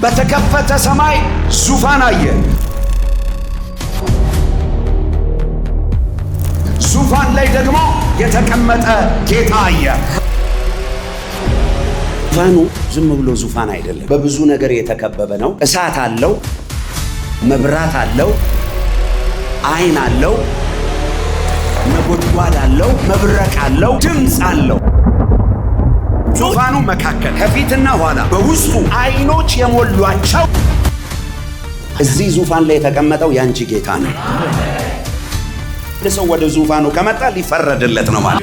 በተከፈተ ሰማይ ዙፋን አየ። ዙፋን ላይ ደግሞ የተቀመጠ ጌታ አየ። ዙፋኑ ዝም ብሎ ዙፋን አይደለም፣ በብዙ ነገር የተከበበ ነው። እሳት አለው፣ መብራት አለው፣ አይን አለው፣ ነጎድጓድ አለው፣ መብረቅ አለው፣ ድምፅ አለው። ዙፋኑ መካከል ከፊትና ኋላ በውስጡ አይኖች የሞሏቸው እዚህ ዙፋን ላይ የተቀመጠው ያንቺ ጌታ ነው። ሰው ወደ ዙፋኑ ከመጣ ሊፈረድለት ነው ማለት።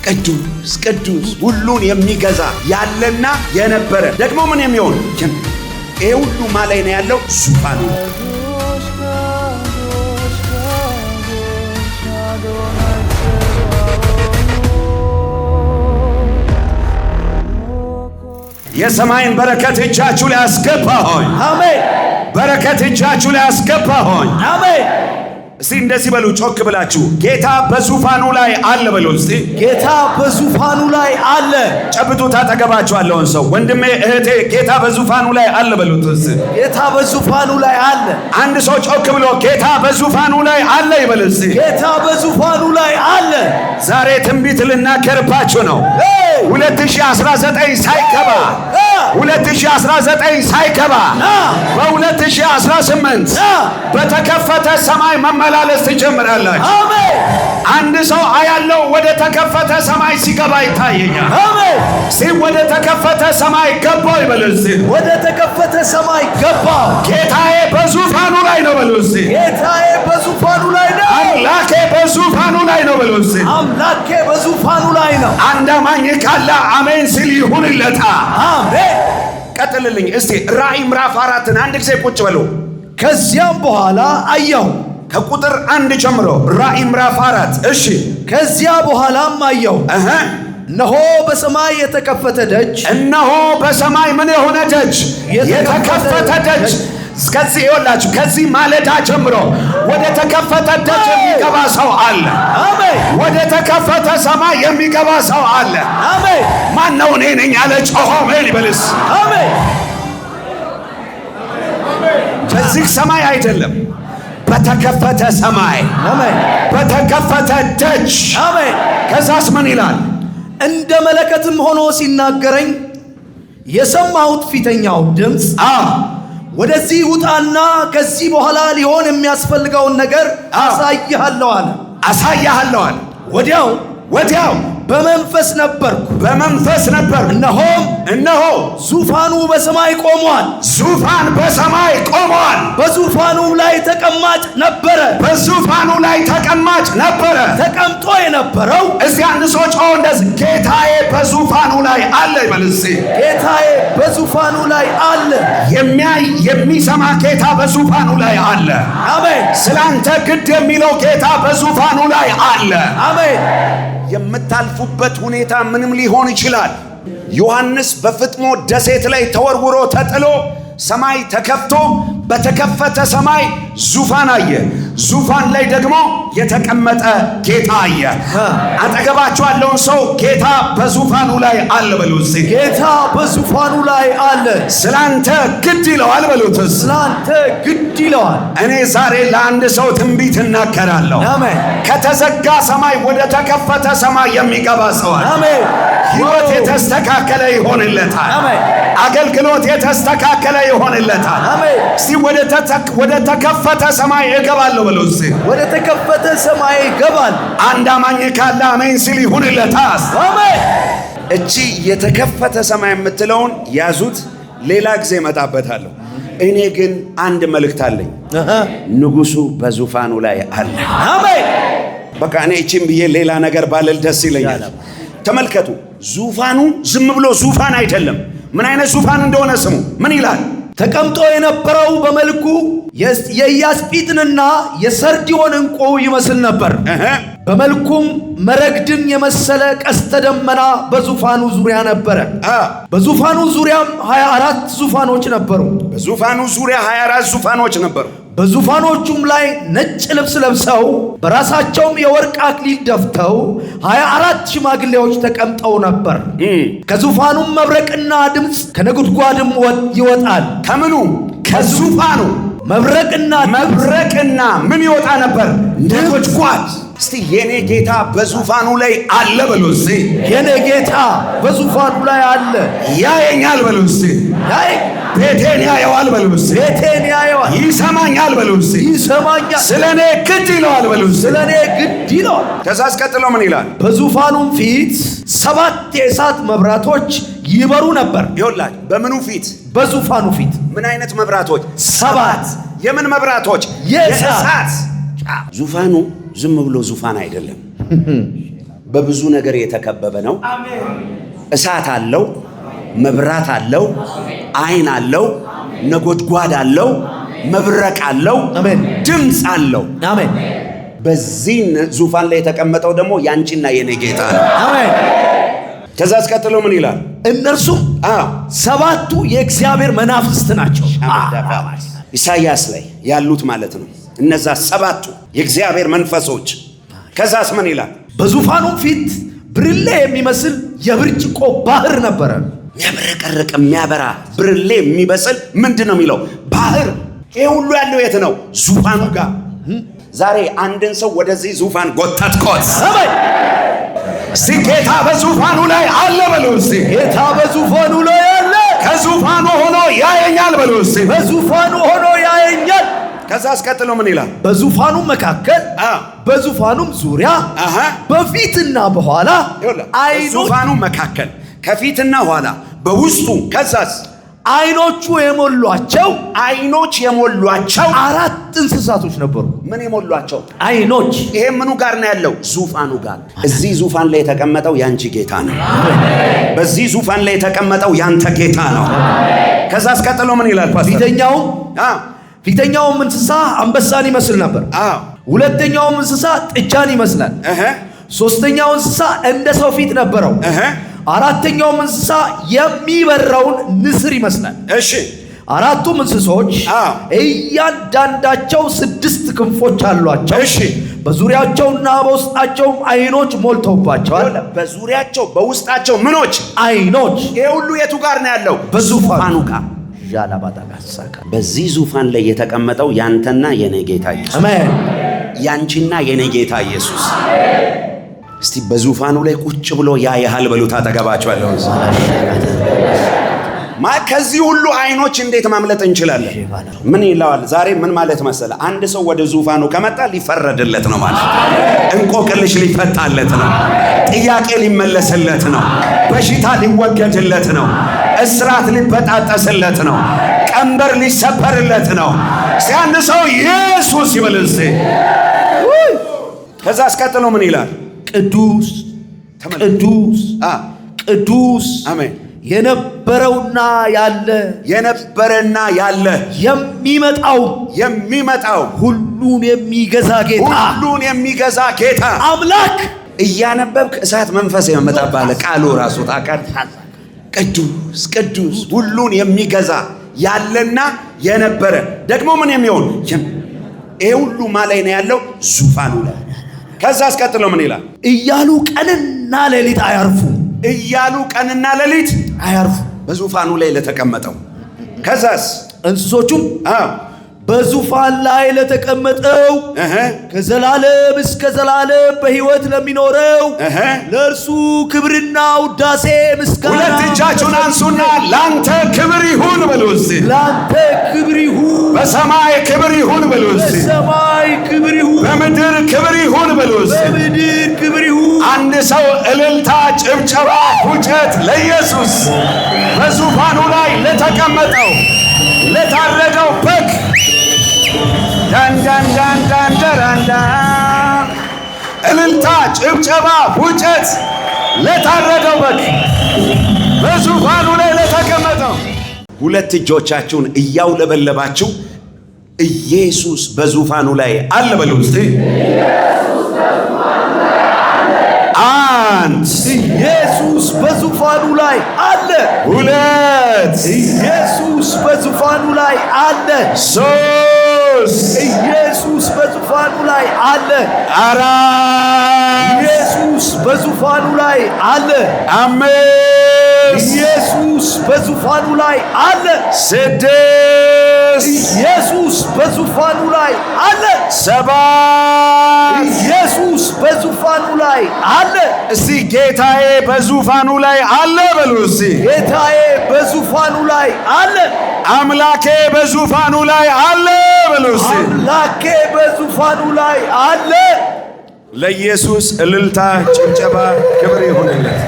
ቅዱስ ቅዱስ ሁሉን የሚገዛ ያለና የነበረ ደግሞ ምን የሚሆን ይሄ ሁሉ ማላይ ነው ያለው ዙፋኑ። የሰማይን በረከት እጃችሁ ላይ አስገባሁኝ። አሜን። በረከት እጃችሁ ላይ አስገባሁኝ። አሜን። እስቲ እንደዚህ በሉ ጮክ ብላችሁ ጌታ በዙፋኑ ላይ አለ በሉ። እስቲ ጌታ በዙፋኑ ላይ አለ። ጨብጡት አጠገባችኋለውን ሰው ወንድሜ እህቴ ጌታ በዙፋኑ ላይ አለ በሉት። እስቲ ጌታ በዙፋኑ ላይ አለ። አንድ ሰው ጮክ ብሎ ጌታ በዙፋኑ ላይ አለ ይበል። እስቲ ጌታ በዙፋኑ ላይ አለ። ዛሬ ትንቢት ልናገርባችሁ ነው። 2019 ሳይገባ 2019 ሳይገባ በ2018 በተከፈተ ሰማይ መመላለስ ትጀምራላችሁ። አሜን። አንድ ሰው አያለው ወደ ተከፈተ ሰማይ ሲገባ ይታየኛል። አሜን። ወደ ተከፈተ ሰማይ ገባው ይበል። ወደ ተከፈተ ሰማይ ገባው። ጌታዬ በዙፋኑ ላይ ነው በሉ። ጌታዬ በዙፋኑ ላይ ነው። አምላኬ በዙፋኑ ላይ ነው በሉ። አምላኬ በዙፋኑ ላይ ነው። አንድ አማኝ ካለ አሜን ሲል ይሁንለታ። አሜን። ቀጥልልኝ እስቲ ራእይ ምዕራፍ 4 አንድ ጊዜ ቁጭ በሉ። ከዚያም በኋላ አየሁ። ከቁጥር 1 ጀምሮ ራእይ ምዕራፍ 4 እሺ። ከዚያ በኋላም አየሁ፣ እነሆ በሰማይ የተከፈተ ደጅ። እነሆ በሰማይ ምን የሆነ ደጅ? የተከፈተ ደጅ። እስከዚህ ይወላችሁ ከዚህ ማለዳ ጀምሮ ወደ ተከፈተ ደጅ የሚገባ ሰው አለ። አሜን። ወደ ተከፈተ ሰማይ የሚገባ ሰው አለ። አሜን። ማን ነው? እኔ ነኝ ያለ ጮሆ ሜል ይበልስ። አሜን። በዚህ ሰማይ አይደለም፣ በተከፈተ ሰማይ፣ አሜን፣ በተከፈተ ደጅ። አሜን። ከዛስ ምን ይላል? እንደ መለከትም ሆኖ ሲናገረኝ የሰማሁት ፊተኛው ድምፅ ወደዚህ ውጣና ከዚህ በኋላ ሊሆን የሚያስፈልገውን ነገር አሳይሃለሁ አለ። አሳይሃለሁ አለ። ወዲያው በመንፈስ ነበርኩ። እነሆ ዙፋኑ በሰማይ ቆሟል። ዙፋን በሰማይ ቆሟል። በዙፋኑም ላይ ተቀማጭ ነበረ። ተቀምጦ የነበረው እስቲ አንድ ሰው ጮህ እንደዚህ ጌታዬ በዙፋኑ ላይ አለ ይበል። ጌታዬ በዙፋኑ ላይ አለ። የሚያይ የሚሰማ ጌታ በዙፋኑ ላይ አለ። አሜን። ስላንተ ግድ የሚለው ጌታ በዙፋኑ ላይ አለ። አሜን። የምታልፉበት ሁኔታ ምንም ሊሆን ይችላል። ዮሐንስ በፍጥሞ ደሴት ላይ ተወርውሮ ተጥሎ ሰማይ ተከፍቶ በተከፈተ ሰማይ ዙፋን አየ። ዙፋን ላይ ደግሞ የተቀመጠ ጌታ አየ። አጠገባችሁ ያለውን ሰው ጌታ በዙፋኑ ላይ አለ በሉት። ጌታ በዙፋኑ ላይ አለ። ስላንተ ግድ ይለዋል በሉት። ስላንተ ግድ ይለዋል። እኔ ዛሬ ለአንድ ሰው ትንቢት እናገራለሁ። አሜን። ከተዘጋ ሰማይ ወደ ተከፈተ ሰማይ የሚገባ ሰው አለ። አሜን። ሕይወት የተስተካከለ ይሆንለታል። አሜን። አገልግሎት የተስተካከለ ይሆንለታል። አሜን። እስቲ ወደ ተከፈተ ሰማይ እገባለሁ በሉ። ወደ ተከፈተ ሰማይ ይገባል። አንድ አማኝ ካለ አሜን ሲል ይሁንለታል። አሜን። እቺ የተከፈተ ሰማይ የምትለውን ያዙት፣ ሌላ ጊዜ እመጣበታለሁ። እኔ ግን አንድ መልእክት አለኝ። ንጉሱ በዙፋኑ ላይ አለ። አሜን። በቃ እኔ እቺም ብዬ ሌላ ነገር ባልል ደስ ይለኛል። ተመልከቱ፣ ዙፋኑ ዝም ብሎ ዙፋን አይደለም። ምን አይነት ዙፋን እንደሆነ ስሙ። ምን ይላል? ተቀምጦ የነበረው በመልኩ የኢያስጲጥንና የሰርዲዮን ዕንቁ ይመስል ነበር። በመልኩም መረግድን የመሰለ ቀስተ ደመና በዙፋኑ ዙሪያ ነበረ። በዙፋኑ ዙሪያም 24 ዙፋኖች ነበሩ። በዙፋኑ ዙሪያ 24 ዙፋኖች ነበሩ። በዙፋኖቹም ላይ ነጭ ልብስ ለብሰው በራሳቸውም የወርቅ አክሊል ደፍተው 24 ሽማግሌዎች ተቀምጠው ነበር። ከዙፋኑም መብረቅና ድምፅ ከነጎድጓድም ይወጣል። ከምኑ? ከዙፋኑ መብረቅና ምን ይወጣ ነበር? ነጎድጓድ። እስቲ የኔ ጌታ በዙፋኑ ላይ አለ በሉ እስቲ። የኔ ጌታ በዙፋኑ ላይ አለ። ያየኛል በሉ እስቲ። ቤቴን ያየዋል በሉ እስቲ። ቤቴን ያየዋል። ይሰማኛል በሉ እስቲ። ይሰማኛል። ስለኔ ግድ ይለዋል በሉ እስቲ። ስለኔ ግድ ይለዋል። ከዛ አስቀጥሎ ምን ይላል? በዙፋኑም ፊት 7 የእሳት መብራቶች ይበሩ ነበር። ይኸውላችሁ በምኑ ፊት? በዙፋኑ ፊት። ምን አይነት መብራቶች? 7። የምን መብራቶች? የእሳት። ዙፋኑ ዝም ብሎ ዙፋን አይደለም። በብዙ ነገር የተከበበ ነው። እሳት አለው፣ መብራት አለው፣ አይን አለው፣ ነጎድጓድ አለው፣ መብረቅ አለው፣ ድምፅ አለው። አሜን። በዚህ ዙፋን ላይ የተቀመጠው ደግሞ ያንቺና የኔ ጌታ ነው። አሜን። ከዛ አስቀጥሎ ምን ይላል? እነርሱም 7ቱ የእግዚአብሔር መናፍስት ናቸው። ኢሳይያስ ላይ ያሉት ማለት ነው። እነዛ 7ቱ የእግዚአብሔር መንፈሶች። ከዛስ ምን ይላል? በዙፋኑም ፊት ብርሌ የሚመስል የብርጭቆ ባህር ነበረ። የሚያብረቀርቅ የሚያበራ ብርሌ የሚመስል ምንድን ነው የሚለው? ባህር። ይሄ ሁሉ ያለው የት ነው? ዙፋኑ ጋር። ዛሬ አንድን ሰው ወደዚህ ዙፋን ጎተትኮት። እስቲ ጌታ በዙፋኑ ላይ አለ በሉ እስቲ። ጌታ በዙፋኑ ላይ አለ። ከዙፋኑ ሆኖ ያየኛል በሉ እስቲ። በዙፋኑ ሆኖ ያየኛል። ከዛ አስቀጥሎ ምን ይላል? በዙፋኑ መካከል በዙፋኑም ዙሪያ በፊትና በኋላ በዙፋኑ መካከል ከፊትና ኋላ በውስጡ ከዛስ አይኖች የሞሏቸው 4 እንስሳቶች ነበሩ። ምን የሞሏቸው? አይኖች። ይሄ ምኑ ጋር ነው ያለው? ዙፋኑ ጋር። እዚህ ዙፋን ላይ የተቀመጠው ያንቺ ጌታ ነው። በዚህ ዙፋን ላይ የተቀመጠው ያንተ ጌታ ነው። ከዛ አስቀጥሎ ምን ይላል? ፊተኛውም እንስሳ አንበሳን ይመስል ነበር። ሁለተኛውም እንስሳ ጥጃን ይመስላል። ሶስተኛው እንስሳ እንደ ሰው ፊት ነበረው። አራተኛውም እንስሳ የሚበረውን ንስር ይመስላል። እሺ 4ቱም እንስሶች እያንዳንዳቸው 6 ክንፎች አሏቸው። እሺ በዙሪያቸውና በውስጣቸውም አይኖች ሞልተውባቸዋል። በዙሪያቸው በውስጣቸው ምኖች? አይኖች። ይሄ ሁሉ የቱ ጋር ነው ያለው? በዙፋኑ ጋር። በዚህ ዙፋን ላይ የተቀመጠው ያንተና የኔ ጌታ ኢየሱስ። አሜን። ያንቺና የኔ ጌታ ኢየሱስ። እስቲ በዙፋኑ ላይ ቁጭ ብሎ ያያል በሉት። አጠገባችኋለሁ። ከዚህ ሁሉ አይኖች እንዴት ማምለጥ እንችላለን? ምን ይለዋል? ዛሬ ምን ማለት መሰለ? አንድ ሰው ወደ ዙፋኑ ከመጣ ሊፈረድለት ነው ማለት፣ እንቆቅልሽ ሊፈታለት ነው፣ ጥያቄ ሊመለስለት ነው፣ በሽታ ሊወገድለት ነው፣ እስራት ሊበጣጠስለት ነው፣ ቀንበር ሊሰበርለት ነው። እስቲ አንድ ሰው ኢየሱስ ይበል እስቲ። ከዛ አስቀጥሎ ምን ይላል? ቅዱስ ቅዱስ ቅዱስ አሜን የነበረና ያለ የሚመጣው ሁሉን የሚገዛ ጌታ አምላክ። እያነበብክ እሳት መንፈስ የመጣባለ ቃሉ ራሱ ታቀር ቅዱስ ቅዱስ ሁሉን የሚገዛ ያለና የነበረ ደግሞ ምን የሚሆን ይሄ ሁሉ ማላይ ነው ያለው? ዙፋኑ ላይ። ከዛ አስቀጥሎ ምን ይላል? እያሉ ቀንና ሌሊት አያርፉ በዙፋኑ ላይ ለተቀመጠው። ከዛስ እንስሶቹም በዙፋን ላይ ለተቀመጠው ከዘላለም እስከ ዘላለም በሕይወት ለሚኖረው ለእርሱ ክብርና ውዳሴ ምስጋና። ሁለት እጃችሁን አንሱና ላንተ ክብር ይሁን በሉ እስቲ። ላንተ ክብር ይሁን። በሰማይ ክብር ይሁን በሉ እስቲ። በሰማይ ክብር ይሁን። በምድር ክብር ይሁን በሉ እስቲ። በምድር ክብር ይሁን። አንድ ሰው እልልታ፣ ጭብጨባ፣ ፉጨት ለኢየሱስ። በዙፋኑ ላይ ለተቀመጠው ለታረደው በግ ዳንዳንዳንዳንዳንዳ እልልታ፣ ጭብጨባ፣ ፉጨት ለታረደው በግ በዙፋኑ ላይ ለተቀመጠው። ሁለት እጆቻችሁን እያውለበለባችሁ ኢየሱስ በዙፋኑ ላይ አለ በሉ እስቲ። አንድ ኢየሱስ በዙፋኑ ላይ አለ። ሁለት ኢየሱስ በዙፋኑ ላይ አለ። ሶስት ኢየሱስ በዙፋኑ ላይ አለ። አራ ኢየሱስ በዙፋኑ ላይ አለ። አሜን። ኢየሱስ በዙፋኑ ላይ አለ። ስድስት ኢየሱስ በዙፋኑ ላይ አለ። ሰባት ኢየሱስ በዙፋኑ ላይ አለ። እስቲ ጌታዬ በዙፋኑ ላይ አለ በሉ። እስቲ ጌታዬ በዙፋኑ ላይ አለ። አምላኬ በዙፋኑ ላይ አለ በሉ። እስቲ አምላኬ በዙፋኑ ላይ አለ። ለኢየሱስ እልልታ፣ ጭብጨባ፣ ክብር ይሁንለት።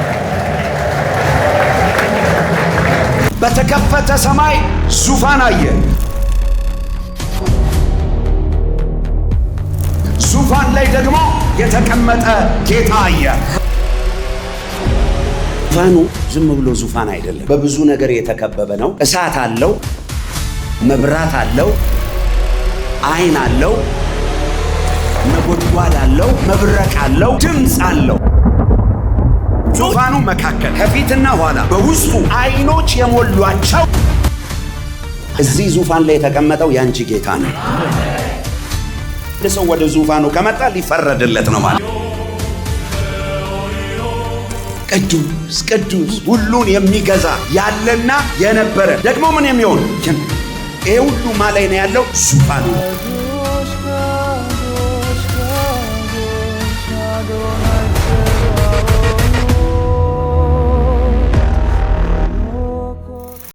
በተከፈተ ሰማይ ዙፋን አየ። ዙፋን ላይ ደግሞ የተቀመጠ ጌታ አየ። ዙፋኑ ዝም ብሎ ዙፋን አይደለም፣ በብዙ ነገር የተከበበ ነው። እሳት አለው፣ መብራት አለው፣ ዓይን አለው፣ ነጎድጓድ አለው፣ መብረቅ አለው፣ ድምፅ አለው። ዙፋኑ መካከል ከፊትና ኋላ በውስጡ ዓይኖች የሞሏቸው እዚህ ዙፋን ላይ የተቀመጠው ያንቺ ጌታ ነው። ሰው ወደ ዙፋኑ ከመጣ ሊፈረድለት ነው ማለት። ቅዱስ ቅዱስ ሁሉን የሚገዛ ያለና የነበረ ደግሞ ምን የሚሆን ይሄ ሁሉ ማላይ ነው ያለው ዙፋኑ